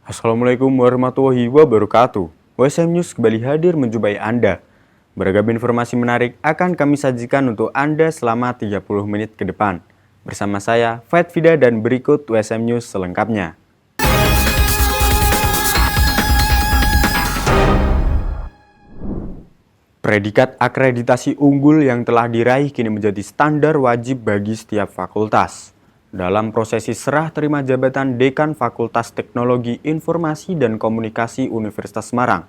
Assalamualaikum warahmatullahi wabarakatuh. WSM News kembali hadir menjumpai Anda. Beragam informasi menarik akan kami sajikan untuk Anda selama 30 menit ke depan. Bersama saya, Faid Fida, dan berikut WSM News selengkapnya. Predikat akreditasi unggul yang telah diraih kini menjadi standar wajib bagi setiap fakultas. Dalam prosesi serah terima jabatan Dekan Fakultas Teknologi Informasi dan Komunikasi Universitas Semarang,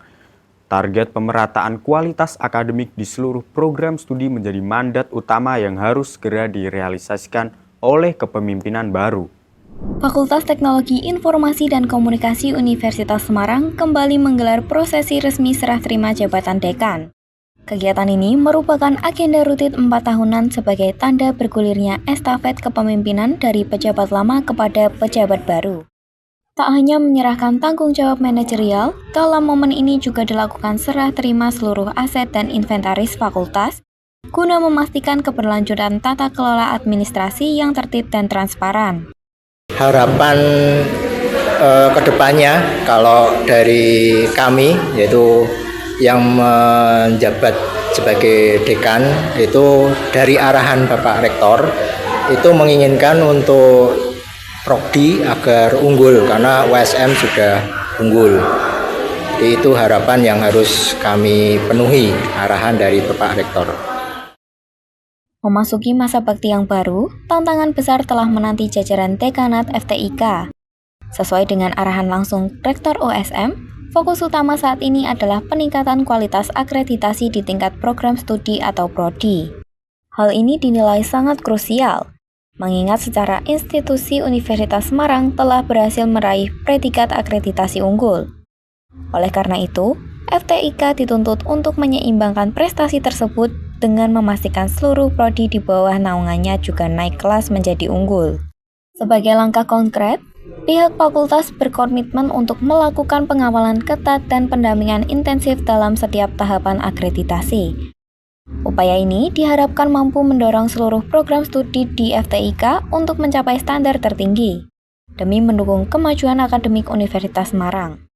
target pemerataan kualitas akademik di seluruh program studi menjadi mandat utama yang harus segera direalisasikan oleh kepemimpinan baru. Fakultas Teknologi Informasi dan Komunikasi Universitas Semarang kembali menggelar prosesi resmi serah terima jabatan dekan. Kegiatan ini merupakan agenda rutin 4 tahunan sebagai tanda bergulirnya estafet kepemimpinan dari pejabat lama kepada pejabat baru. Tak hanya menyerahkan tanggung jawab manajerial, dalam momen ini juga dilakukan serah terima seluruh aset dan inventaris fakultas, guna memastikan keberlanjutan tata kelola administrasi yang tertib dan transparan. Harapan kedepannya kalau dari kami, yaitu yang menjabat sebagai dekan, itu dari arahan Bapak Rektor itu menginginkan untuk prodi agar unggul karena WSM sudah unggul. Jadi itu harapan yang harus kami penuhi, arahan dari Bapak Rektor. Memasuki masa bakti yang baru, tantangan besar telah menanti jajaran dekanat FTIK. Sesuai dengan arahan langsung Rektor OSM, fokus utama saat ini adalah peningkatan kualitas akreditasi di tingkat program studi atau prodi. Hal ini dinilai sangat krusial, mengingat secara institusi Universitas Semarang telah berhasil meraih predikat akreditasi unggul. Oleh karena itu, FTIK dituntut untuk menyeimbangkan prestasi tersebut dengan memastikan seluruh prodi di bawah naungannya juga naik kelas menjadi unggul. Sebagai langkah konkret, pihak fakultas berkomitmen untuk melakukan pengawalan ketat dan pendampingan intensif dalam setiap tahapan akreditasi. Upaya ini diharapkan mampu mendorong seluruh program studi di FTIK untuk mencapai standar tertinggi, demi mendukung kemajuan akademik Universitas Semarang.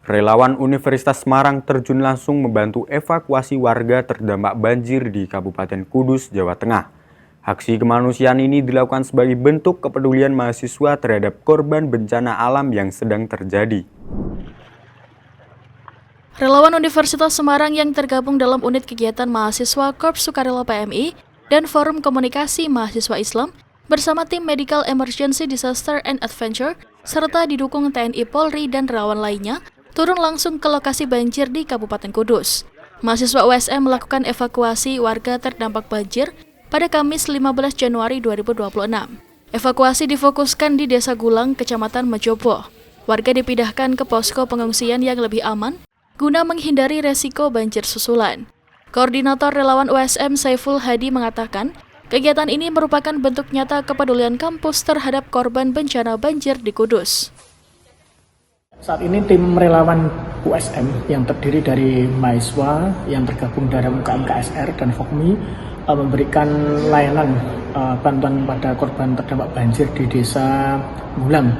Relawan Universitas Semarang terjun langsung membantu evakuasi warga terdampak banjir di Kabupaten Kudus, Jawa Tengah. Aksi kemanusiaan ini dilakukan sebagai bentuk kepedulian mahasiswa terhadap korban bencana alam yang sedang terjadi. Relawan Universitas Semarang yang tergabung dalam unit kegiatan mahasiswa Korps Sukarela PMI dan Forum Komunikasi Mahasiswa Islam bersama tim Medical Emergency Disaster and Adventure serta didukung TNI Polri dan relawan lainnya turun langsung ke lokasi banjir di Kabupaten Kudus. Mahasiswa USM melakukan evakuasi warga terdampak banjir pada Kamis 15 Januari 2026. Evakuasi difokuskan di Desa Gulang, Kecamatan Mejobo. Warga dipindahkan ke posko pengungsian yang lebih aman guna menghindari resiko banjir susulan. Koordinator relawan USM Saiful Hadi mengatakan, kegiatan ini merupakan bentuk nyata kepedulian kampus terhadap korban bencana banjir di Kudus. Saat ini tim relawan USM yang terdiri dari mahasiswa yang tergabung dalam UKM KSR dan FOKMI memberikan layanan bantuan pada korban terdampak banjir di Desa Gulang.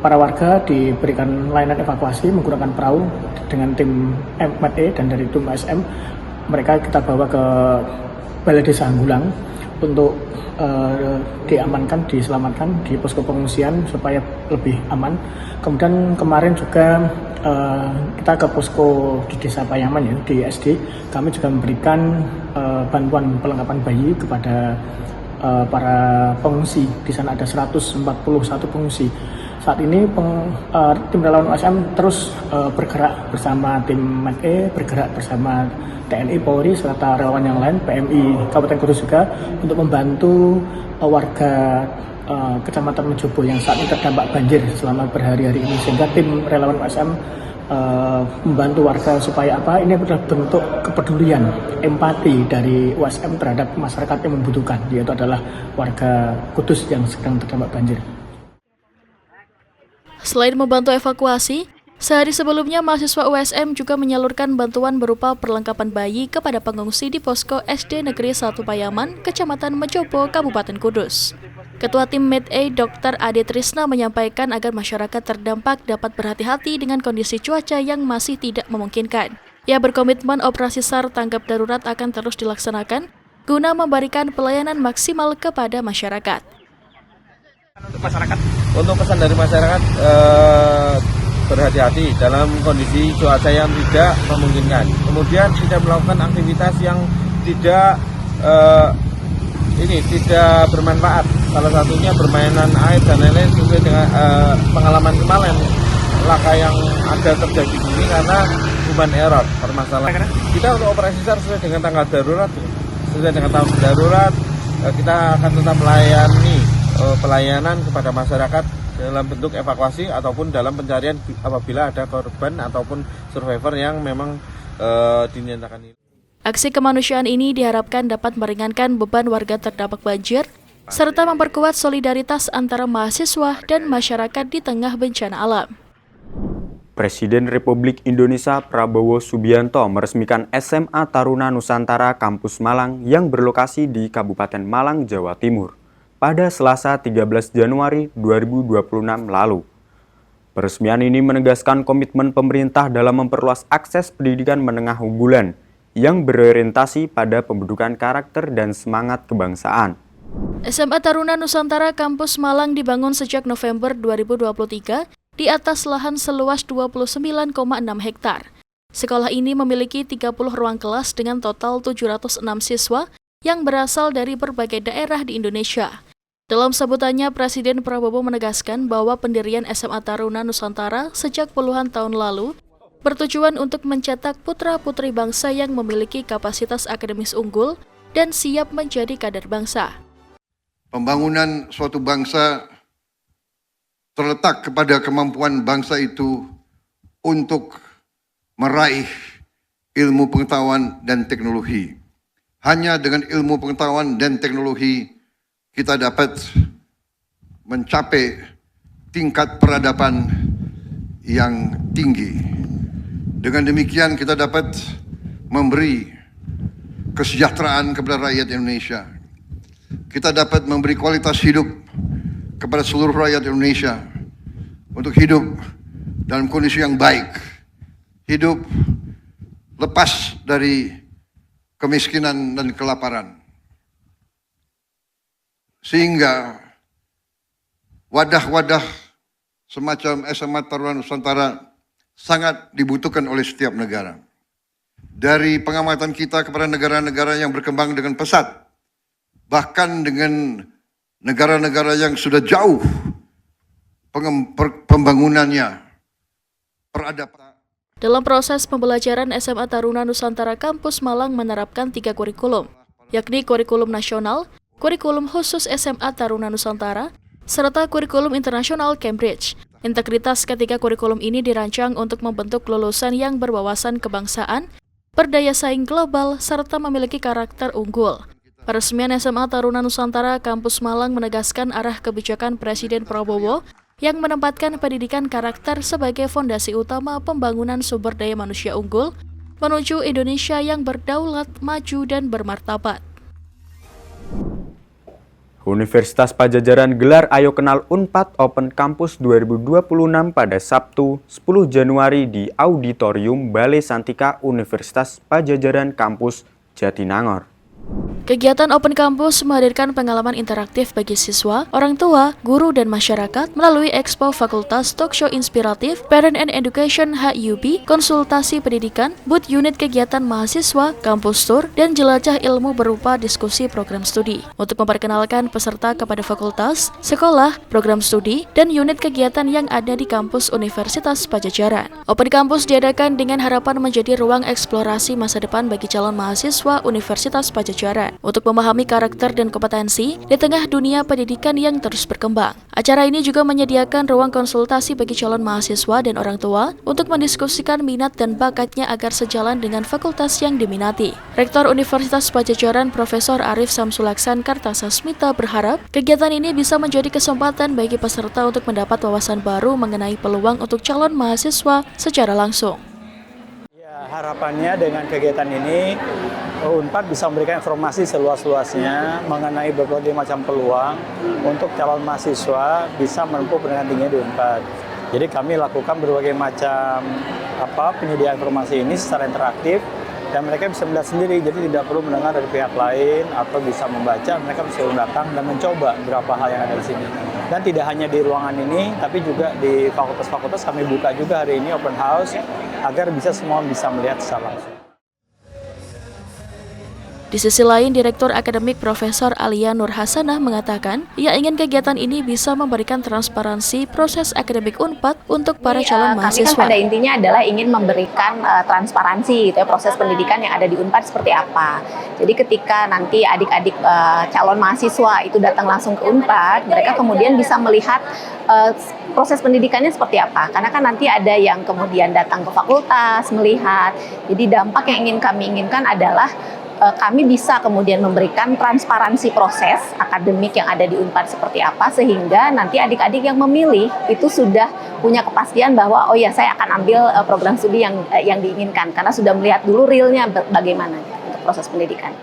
Para warga diberikan layanan evakuasi menggunakan perahu dengan tim ME dan dari tim USM. Mereka kita bawa ke Balai Desa Gulang untuk diamankan, diselamatkan di posko pengungsian supaya lebih aman. Kemudian kemarin juga kita ke posko di Desa Payaman ya, di SD. Kami juga memberikan bantuan perlengkapan bayi kepada para pengungsi. Di sana ada 141 pengungsi. Saat ini tim relawan USM terus bergerak bersama tim ME, bergerak bersama TNI, Polri, serta relawan yang lain, PMI Kabupaten Kudus juga untuk membantu warga Kecamatan Mejobo yang saat ini terdampak banjir selama berhari-hari ini, sehingga tim relawan USM membantu warga supaya apa? Ini adalah bentuk kepedulian, empati dari USM terhadap masyarakat yang membutuhkan, yaitu adalah warga Kudus yang sedang terdampak banjir. Selain membantu evakuasi, Sehari sebelumnya, mahasiswa USM juga menyalurkan bantuan berupa perlengkapan bayi kepada pengungsi di posko SD Negeri 1 Payaman, Kecamatan Mejobo, Kabupaten Kudus. Ketua tim Med-A Dr. Ade Trisna menyampaikan agar masyarakat terdampak dapat berhati-hati dengan kondisi cuaca yang masih tidak memungkinkan. Ia berkomitmen operasi SAR tanggap darurat akan terus dilaksanakan guna memberikan pelayanan maksimal kepada masyarakat. Untuk pesan dari masyarakat, berhati-hati dalam kondisi cuaca yang tidak memungkinkan. Kemudian tidak melakukan aktivitas yang tidak bermanfaat. Salah satunya bermainan air dan lain-lain sesuai dengan pengalaman kemarin. Laka yang ada terjadi di sini karena human error permasalahan. Kita untuk operasi SAR sesuai dengan tanggal darurat. Sesuai dengan tanggal darurat, kita akan tetap melayani pelayanan kepada masyarakat dalam bentuk evakuasi ataupun dalam pencarian apabila ada korban ataupun survivor yang memang dinyatakan ini. Aksi kemanusiaan ini diharapkan dapat meringankan beban warga terdampak banjir serta memperkuat solidaritas antara mahasiswa dan masyarakat di tengah bencana alam. Presiden Republik Indonesia Prabowo Subianto meresmikan SMA Taruna Nusantara Kampus Malang yang berlokasi di Kabupaten Malang, Jawa Timur pada Selasa 13 Januari 2026 lalu. Peresmian ini menegaskan komitmen pemerintah dalam memperluas akses pendidikan menengah unggulan yang berorientasi pada pembentukan karakter dan semangat kebangsaan. SMA Taruna Nusantara Kampus Malang dibangun sejak November 2023 di atas lahan seluas 29,6 hektar. Sekolah ini memiliki 30 ruang kelas dengan total 706 siswa yang berasal dari berbagai daerah di Indonesia. Dalam sambutannya, Presiden Prabowo menegaskan bahwa pendirian SMA Taruna Nusantara sejak puluhan tahun lalu bertujuan untuk mencetak putra-putri bangsa yang memiliki kapasitas akademis unggul dan siap menjadi kader bangsa. Pembangunan suatu bangsa terletak kepada kemampuan bangsa itu untuk meraih ilmu pengetahuan dan teknologi. Hanya dengan ilmu pengetahuan dan teknologi kita dapat mencapai tingkat peradaban yang tinggi. Dengan demikian kita dapat memberi kesejahteraan kepada rakyat Indonesia. Kita dapat memberi kualitas hidup kepada seluruh rakyat Indonesia untuk hidup dalam kondisi yang baik, hidup lepas dari kemiskinan dan kelaparan. Sehingga wadah-wadah semacam SMA Taruna Nusantara sangat dibutuhkan oleh setiap negara. Dari pengamatan kita kepada negara-negara yang berkembang dengan pesat, bahkan dengan negara-negara yang sudah jauh pembangunannya, peradaban. Dalam proses pembelajaran, SMA Taruna Nusantara Kampus Malang menerapkan 3 kurikulum, yakni kurikulum nasional, kurikulum khusus SMA Taruna Nusantara, serta kurikulum internasional Cambridge. Integritas ketiga kurikulum ini dirancang untuk membentuk lulusan yang berwawasan kebangsaan, berdaya saing global, serta memiliki karakter unggul. Peresmian SMA Taruna Nusantara Kampus Malang menegaskan arah kebijakan Presiden Prabowo yang menempatkan pendidikan karakter sebagai fondasi utama pembangunan sumber daya manusia unggul menuju Indonesia yang berdaulat, maju, dan bermartabat. Universitas Padjadjaran gelar Ayo Kenal Unpad Open Campus 2026 pada Sabtu 10 Januari di Auditorium Balai Santika Universitas Padjadjaran Kampus Jatinangor. Kegiatan Open Campus menghadirkan pengalaman interaktif bagi siswa, orang tua, guru, dan masyarakat melalui Expo Fakultas, Talkshow Inspiratif, Parent and Education HUB, konsultasi pendidikan, booth unit kegiatan mahasiswa, kampus tour, dan jelajah ilmu berupa diskusi program studi. Untuk memperkenalkan peserta kepada fakultas, sekolah, program studi, dan unit kegiatan yang ada di kampus Universitas Padjadjaran. Open Campus diadakan dengan harapan menjadi ruang eksplorasi masa depan bagi calon mahasiswa Universitas Padjadjaran jajaran untuk memahami karakter dan kompetensi di tengah dunia pendidikan yang terus berkembang. Acara ini juga menyediakan ruang konsultasi bagi calon mahasiswa dan orang tua untuk mendiskusikan minat dan bakatnya agar sejalan dengan fakultas yang diminati. Rektor Universitas Pajajaran Profesor Arif Samsulaksan Kartasasmita berharap kegiatan ini bisa menjadi kesempatan bagi peserta untuk mendapat wawasan baru mengenai peluang untuk calon mahasiswa secara langsung. Harapannya dengan kegiatan ini UNPAD bisa memberikan informasi seluas-luasnya mengenai berbagai macam peluang untuk calon mahasiswa bisa menempuh pendidikan tinggi di UNPAD. Jadi kami lakukan berbagai macam penyediaan informasi ini secara interaktif dan mereka bisa melihat sendiri, jadi tidak perlu mendengar dari pihak lain atau bisa membaca, mereka bisa datang dan mencoba beberapa hal yang ada di sini. Dan tidak hanya di ruangan ini, tapi juga di fakultas-fakultas kami buka juga hari ini open house agar semua bisa melihat secara langsung. Di sisi lain, Direktur Akademik Profesor Alia Nur Hasanah mengatakan, ia ingin kegiatan ini bisa memberikan transparansi proses akademik UNPAD untuk para calon mahasiswa. Kami kan pada intinya adalah ingin memberikan transparansi gitu ya, proses pendidikan yang ada di UNPAD seperti apa. Jadi ketika nanti adik-adik calon mahasiswa itu datang langsung ke UNPAD, mereka kemudian bisa melihat proses pendidikannya seperti apa. Karena kan nanti ada yang kemudian datang ke fakultas melihat. Jadi dampak yang ingin kami inginkan adalah kami bisa kemudian memberikan transparansi proses akademik yang ada di UNPAD seperti apa, sehingga nanti adik-adik yang memilih itu sudah punya kepastian bahwa oh ya saya akan ambil program studi yang diinginkan, karena sudah melihat dulu realnya bagaimana untuk proses pendidikan.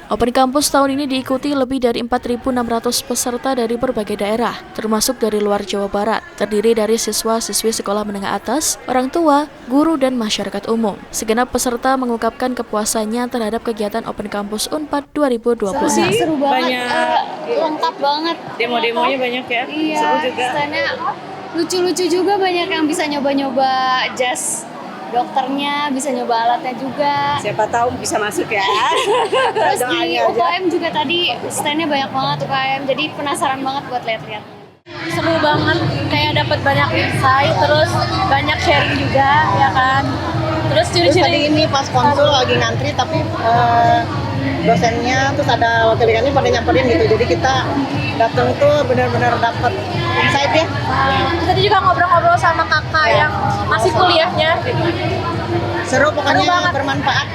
Open Campus tahun ini diikuti lebih dari 4.600 peserta dari berbagai daerah, termasuk dari luar Jawa Barat, terdiri dari siswa-siswi sekolah menengah atas, orang tua, guru, dan masyarakat umum. Segenap peserta mengungkapkan kepuasannya terhadap kegiatan Open Campus UNPAD 2020. Seru banget, Lengkap banget. Demo-demonya banyak ya, Iya, seru juga. standnya lucu-lucu juga, banyak yang bisa nyoba-nyoba jas dokternya, bisa nyoba alatnya juga. Siapa tahu bisa masuk ya. Terus di Doanya aja. UKM juga tadi standnya banyak banget UKM, jadi penasaran banget buat lihat-lihat. Seru banget, kayak dapat banyak insight, terus banyak sharing juga, ya kan. Terus ciri-ciri ini pas konsul lagi ngantri, tapi dosennya terus ada wakil dekannya pada nyamperin gitu. Jadi kita datang tuh benar-benar dapat insight ya. tadi juga ngobrol-ngobrol sama kakak yang masih kuliahnya. Seru pokoknya, bermanfaat.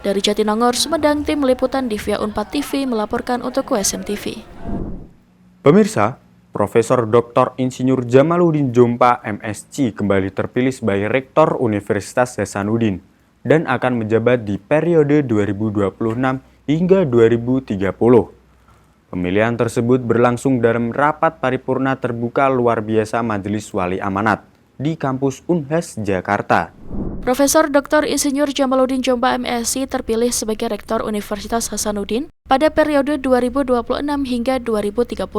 Dari Jatinangor, Sumedang, tim liputan Divya Unpad TV melaporkan untuk USM TV. Pemirsa, Profesor Dr. Insinyur Jamaluddin Jompa MSc kembali terpilih sebagai Rektor Universitas Hasanuddin dan akan menjabat di periode 2026 hingga 2030. Pemilihan tersebut berlangsung dalam rapat paripurna terbuka luar biasa Majelis Wali Amanat di kampus Unhas, Jakarta. Profesor Dr. Insinyur Jamaluddin Jompa MSc terpilih sebagai Rektor Universitas Hasanuddin pada periode 2026 hingga 2030.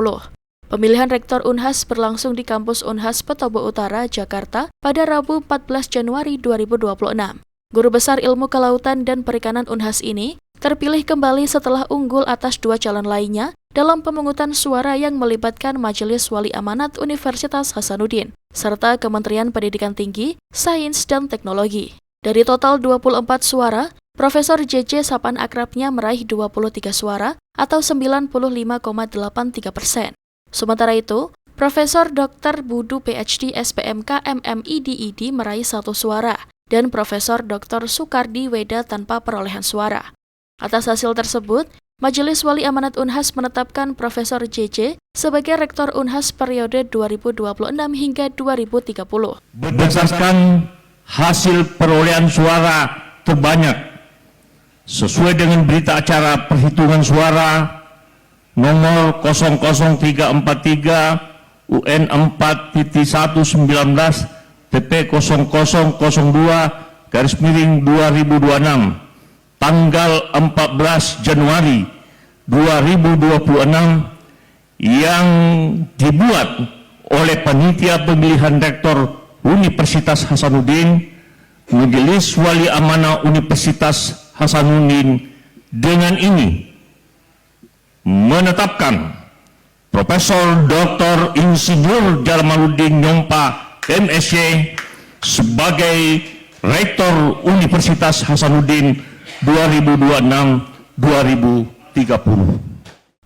Pemilihan Rektor Unhas berlangsung di kampus Unhas Petobo Utara, Jakarta pada Rabu 14 Januari 2026. Guru Besar Ilmu Kelautan dan Perikanan Unhas ini terpilih kembali setelah unggul atas dua calon lainnya dalam pemungutan suara yang melibatkan Majelis Wali Amanat Universitas Hasanuddin, serta Kementerian Pendidikan Tinggi, Sains, dan Teknologi. Dari total 24 suara, Profesor JJ Sapan akrabnya meraih 23 suara atau 95,83%. Sementara itu, Profesor Dr. Budu PhD SPMK MMIDID meraih 1 suara, dan Profesor Dr. Sukardi Weda tanpa perolehan suara. Atas hasil tersebut, Majelis Wali Amanat Unhas menetapkan Profesor JJ sebagai Rektor Unhas periode 2026 hingga 2030. Berdasarkan hasil perolehan suara terbanyak, sesuai dengan berita acara perhitungan suara nomor 00343 UN 4.119 TP 0002/2026 tanggal 14 Januari 2026 yang dibuat oleh Panitia Pemilihan Rektor Universitas Hasanuddin, Majelis Wali Amanah Universitas Hasanuddin dengan ini menetapkan Profesor Dr. Insinyur Jamaluddin Jompa MSc sebagai Rektor Universitas Hasanuddin 2026-2030.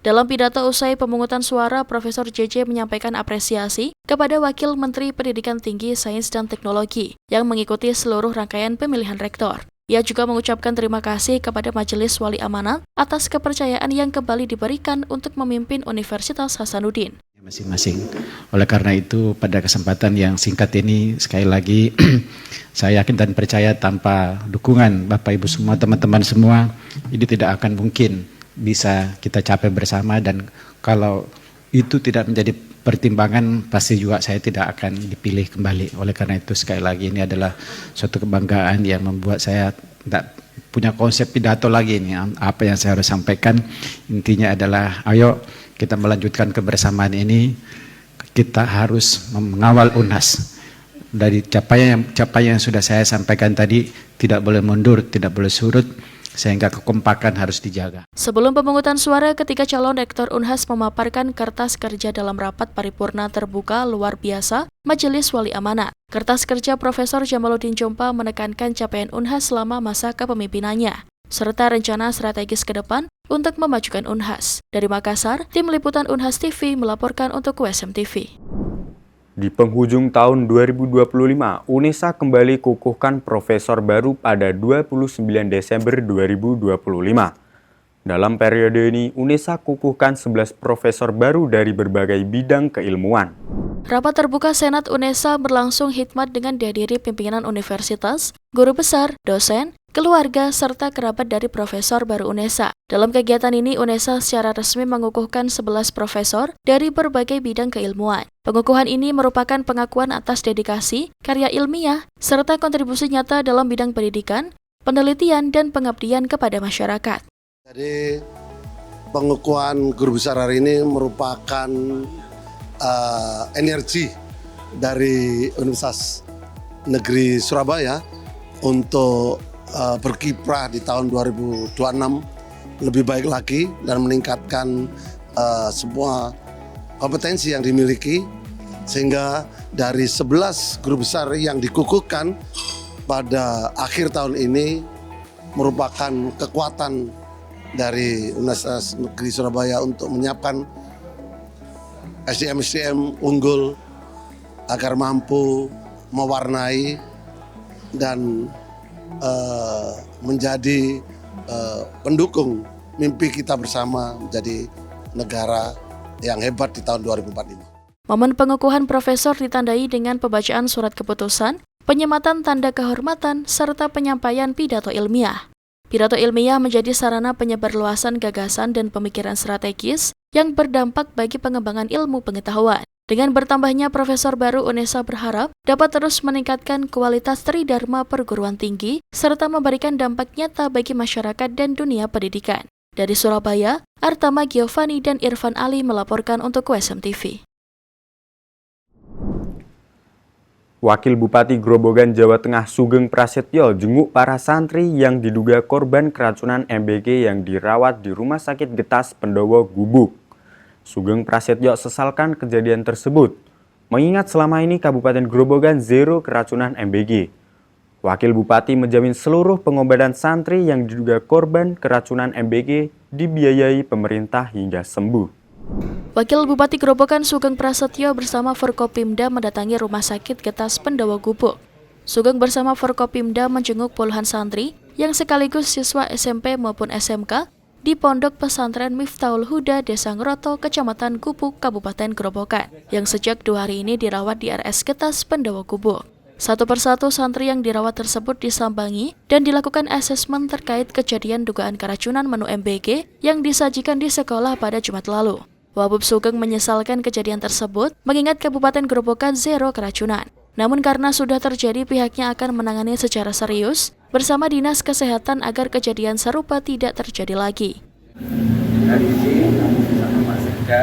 Dalam pidato usai pemungutan suara, Profesor JJ menyampaikan apresiasi kepada Wakil Menteri Pendidikan Tinggi, Sains dan Teknologi yang mengikuti seluruh rangkaian pemilihan rektor. Ia juga mengucapkan terima kasih kepada Majelis Wali Amanat atas kepercayaan yang kembali diberikan untuk memimpin Universitas Hasanuddin. Masing-masing. Oleh karena itu, pada kesempatan yang singkat ini, sekali lagi, saya yakin dan percaya tanpa dukungan Bapak Ibu semua, teman-teman semua, ini tidak akan mungkin bisa kita capai bersama, dan kalau itu tidak menjadi pertimbangan, pasti juga saya tidak akan dipilih kembali. Oleh karena itu, sekali lagi, ini adalah suatu kebanggaan yang membuat saya tidak punya konsep pidato lagi ini. Apa yang saya harus sampaikan, intinya adalah ayo kita melanjutkan kebersamaan ini. Kita harus mengawal UNHAS. Dari capaian yang sudah saya sampaikan tadi, tidak boleh mundur, tidak boleh surut, sehingga kekompakan harus dijaga. Sebelum pemungutan suara, ketika calon rektor UNHAS memaparkan kertas kerja dalam rapat paripurna terbuka luar biasa Majelis Wali Amanat. Kertas kerja Profesor Jamaluddin Jompa menekankan capaian UNHAS selama masa kepemimpinannya, serta rencana strategis ke depan untuk memajukan UNHAS. Dari Makassar, tim liputan UNHAS TV melaporkan untuk USM TV. Di penghujung tahun 2025, UNESA kembali kukuhkan profesor baru pada 29 Desember 2025. Dalam periode ini, UNESA kukuhkan 11 profesor baru dari berbagai bidang keilmuan. Rapat terbuka Senat UNESA berlangsung hikmat dengan dihadiri pimpinan universitas, guru besar, dosen, keluarga, serta kerabat dari profesor baru UNESA. Dalam kegiatan ini, UNESA secara resmi mengukuhkan 11 profesor dari berbagai bidang keilmuan. Pengukuhan ini merupakan pengakuan atas dedikasi, karya ilmiah, serta kontribusi nyata dalam bidang pendidikan, penelitian, dan pengabdian kepada masyarakat. Jadi, pengukuhan guru besar hari ini merupakan energi dari Universitas Negeri Surabaya untuk berkiprah di tahun 2026 lebih baik lagi dan meningkatkan semua kompetensi yang dimiliki, sehingga dari 11 guru besar yang dikukuhkan pada akhir tahun ini merupakan kekuatan dari Universitas Negeri Surabaya untuk menyiapkan SDM-SDM unggul agar mampu mewarnai dan menjadi pendukung mimpi kita bersama menjadi negara yang hebat di tahun 2045. Momen pengukuhan profesor ditandai dengan pembacaan surat keputusan, penyematan tanda kehormatan, serta penyampaian pidato ilmiah. Pidato ilmiah menjadi sarana penyebarluasan gagasan dan pemikiran strategis yang berdampak bagi pengembangan ilmu pengetahuan. Dengan bertambahnya profesor baru, UNESA berharap dapat terus meningkatkan kualitas tridharma perguruan tinggi serta memberikan dampak nyata bagi masyarakat dan dunia pendidikan. Dari Surabaya, Artama Giovanni dan Irfan Ali melaporkan untuk USM TV. Wakil Bupati Grobogan, Jawa Tengah Sugeng Prasetyo jenguk para santri yang diduga korban keracunan MBG yang dirawat di Rumah Sakit Getas Pendowo Gubuk. Sugeng Prasetyo sesalkan kejadian tersebut, mengingat selama ini Kabupaten Grobogan zero keracunan MBG. Wakil Bupati menjamin seluruh pengobatan santri yang diduga korban keracunan MBG dibiayai pemerintah hingga sembuh. Wakil Bupati Grobogan Sugeng Prasetyo bersama Forkopimda mendatangi Rumah Sakit Getas Pendowo Gubuk. Sugeng bersama Forkopimda menjenguk puluhan santri yang sekaligus siswa SMP maupun SMK di Pondok Pesantren Miftahul Huda, Desa Ngroto, Kecamatan Gubuk, Kabupaten Grobogan, yang sejak 2 hari ini dirawat di RS Getas Pendowo Gubuk. Satu persatu santri yang dirawat tersebut disambangi dan dilakukan asesmen terkait kejadian dugaan keracunan menu MBG yang disajikan di sekolah pada Jumat lalu. Wabub Sugeng menyesalkan kejadian tersebut, mengingat Kabupaten Grobogan zero keracunan. Namun karena sudah terjadi, pihaknya akan menangani secara serius bersama Dinas Kesehatan agar kejadian serupa tidak terjadi lagi. Hari ini sama Pak Sekda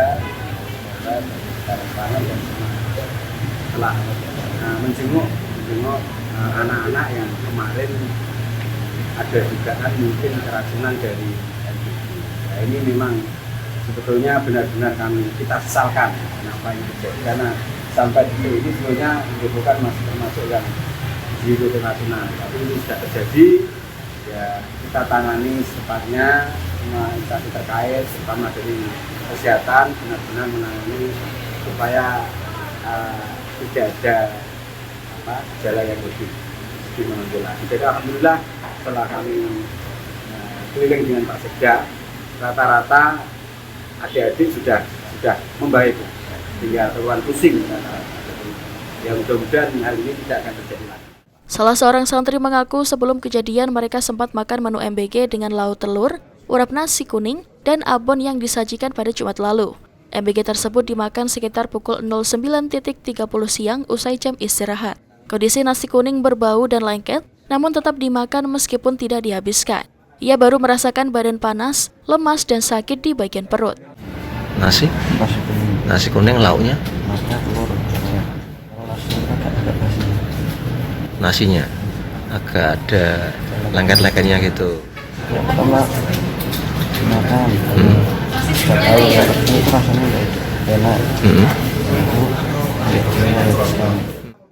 telah menjenguk anak-anak yang kemarin ada dugaan mungkin keracunan dari MBG. Nah, ini memang sebetulnya benar-benar kita sesalkan kenapa ini terjadi, karena sampai detik ini sebetulnya Grobogan masih termasuk yang di rute nasional. Tapi ini sudah terjadi, ya kita tangani secepatnya, semua instansi terkait, terutama dari kesehatan benar-benar menangani supaya tidak ada gejala yang lebih menonjol lagi. Jadi alhamdulillah setelah kami keliling dengan Pak Sekda, rata-rata adik-adik sudah membaik, tinggal keluhan pusing. Ya mudah-mudahan hal ini tidak akan terjadi lagi. Salah seorang santri mengaku sebelum kejadian mereka sempat makan menu MBG dengan lauk telur, urap nasi kuning, dan abon yang disajikan pada Jumat lalu. MBG tersebut dimakan sekitar pukul 09.30 siang usai jam istirahat. Kondisi nasi kuning berbau dan lengket, namun tetap dimakan meskipun tidak dihabiskan. Ia baru merasakan badan panas, lemas, dan sakit di bagian perut. Nasi kuning lauknya? Nasinya agak ada lengket-lengketnya gitu.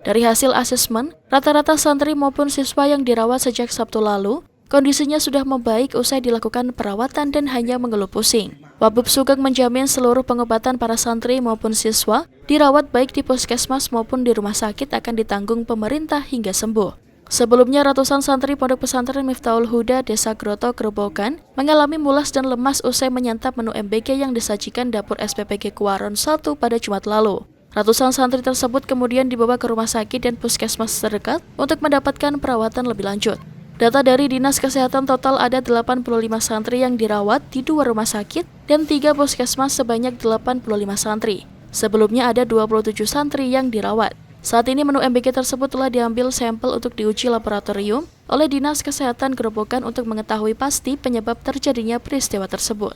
Dari hasil asesmen, rata-rata santri maupun siswa yang dirawat sejak Sabtu lalu, kondisinya sudah membaik usai dilakukan perawatan dan hanya mengeluh pusing. Wabub Sugeng menjamin seluruh pengobatan para santri maupun siswa dirawat baik di puskesmas maupun di rumah sakit akan ditanggung pemerintah hingga sembuh. Sebelumnya ratusan santri Pondok Pesantren Miftahul Huda Desa Groto Gerobokan mengalami mulas dan lemas usai menyantap menu MBG yang disajikan dapur SPPG Kuaron 1 pada Jumat lalu. Ratusan santri tersebut kemudian dibawa ke rumah sakit dan puskesmas terdekat untuk mendapatkan perawatan lebih lanjut. Data dari Dinas Kesehatan total ada 85 santri yang dirawat di 2 rumah sakit dan 3 puskesmas sebanyak 85 santri. Sebelumnya ada 27 santri yang dirawat. Saat ini menu MBG tersebut telah diambil sampel untuk diuji laboratorium oleh Dinas Kesehatan Gerobokan untuk mengetahui pasti penyebab terjadinya peristiwa tersebut.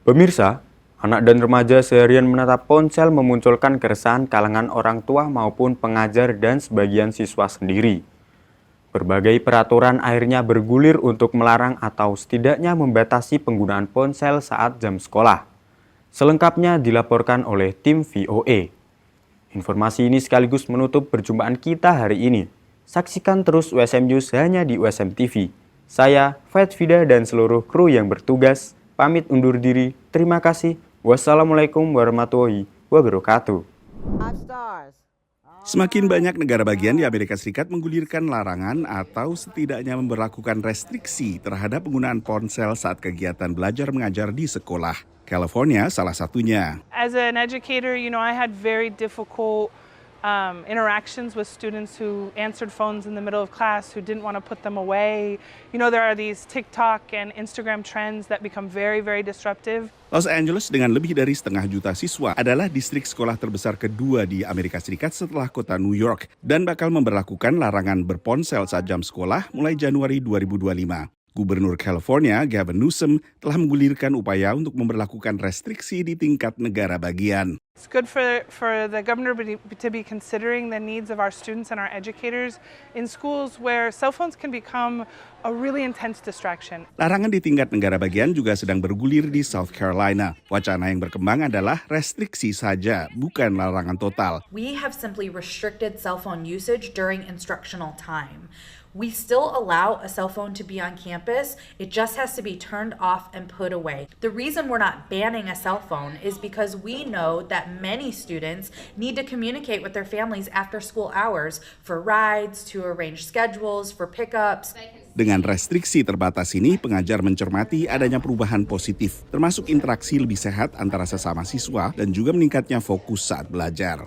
Pemirsa, anak dan remaja seharian menatap ponsel memunculkan keresahan kalangan orang tua maupun pengajar dan sebagian siswa sendiri. Berbagai peraturan akhirnya bergulir untuk melarang atau setidaknya membatasi penggunaan ponsel saat jam sekolah. Selengkapnya dilaporkan oleh tim VOA. Informasi ini sekaligus menutup perjumpaan kita hari ini. Saksikan terus USM News hanya di USM TV. Saya, Faith Fida dan seluruh kru yang bertugas, pamit undur diri. Terima kasih. Wassalamualaikum warahmatullahi wabarakatuh. Semakin banyak negara bagian di Amerika Serikat menggulirkan larangan atau setidaknya memberlakukan restriksi terhadap penggunaan ponsel saat kegiatan belajar mengajar di sekolah. California salah satunya. As an educator, I had very difficult interactions with students who answered phones in the middle of class, who didn't want to put them away. There are these TikTok and Instagram trends that become very, very disruptive. Los Angeles dengan lebih dari 500,000 siswa adalah distrik sekolah terbesar kedua di Amerika Serikat setelah kota New York dan bakal memberlakukan larangan berponsel saat jam sekolah mulai Januari 2025. Gubernur California, Gavin Newsom, telah menggulirkan upaya untuk memberlakukan restriksi di tingkat negara bagian. It's good for the governor to be considering the needs of our students and our educators in schools where cell phones can become a really intense distraction. Larangan di tingkat negara bagian juga sedang bergulir di South Carolina. Wacana yang berkembang adalah restriksi saja, bukan larangan total. We have simply restricted cell phone usage during instructional time. We still allow a cell phone to be on campus. It just has to be turned off and put away. The reason we're not banning a cell phone is because we know that many students need to communicate with their families after school hours for rides, to arrange schedules, for pickups. Dengan restriksi terbatas ini, pengajar mencermati adanya perubahan positif, termasuk interaksi lebih sehat antara sesama siswa dan juga meningkatnya fokus saat belajar.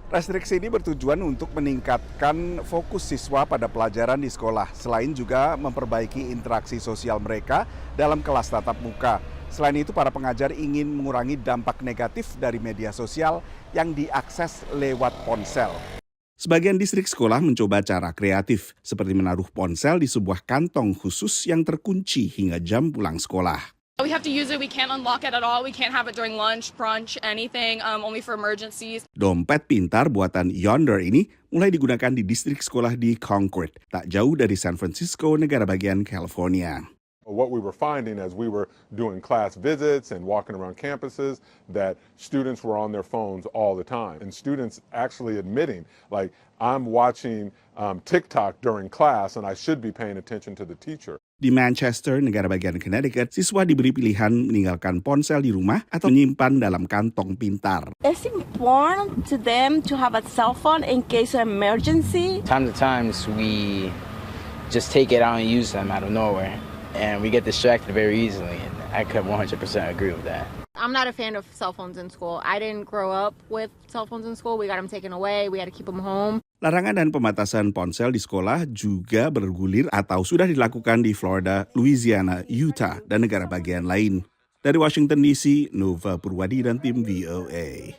Restriksi ini bertujuan untuk meningkatkan fokus siswa pada pelajaran di sekolah, selain juga memperbaiki interaksi sosial mereka dalam kelas tatap muka. Selain itu, para pengajar ingin mengurangi dampak negatif dari media sosial yang diakses lewat ponsel. Sebagian distrik sekolah mencoba cara kreatif, seperti menaruh ponsel di sebuah kantong khusus yang terkunci hingga jam pulang sekolah. We have to use it, we can't unlock it at all, we can't have it during lunch, brunch, anything, only for emergencies. Dompet pintar buatan Yonder ini mulai digunakan di distrik sekolah di Concord, tak jauh dari San Francisco, negara bagian California. What we were finding as we were doing class visits and walking around campuses, that students were on their phones all the time. And students actually admitting, like, I'm watching TikTok during class and I should be paying attention to the teacher. Di Manchester, negara bagian Connecticut, siswa diberi pilihan meninggalkan ponsel di rumah atau menyimpan dalam kantong pintar. It's important to them to have a cell phone in case of emergency. Time to times we just take it out and use them out of nowhere, and we get distracted very easily, and I could 100% agree with that. I'm not a fan of cell phones in school. I didn't grow up with cell phones in school. We got them taken away. We had to keep them home. Larangan dan pembatasan ponsel di sekolah juga bergulir atau sudah dilakukan di Florida, Louisiana, Utah, dan negara bagian lain. Dari Washington DC, Nova Purwadi dan tim VOA.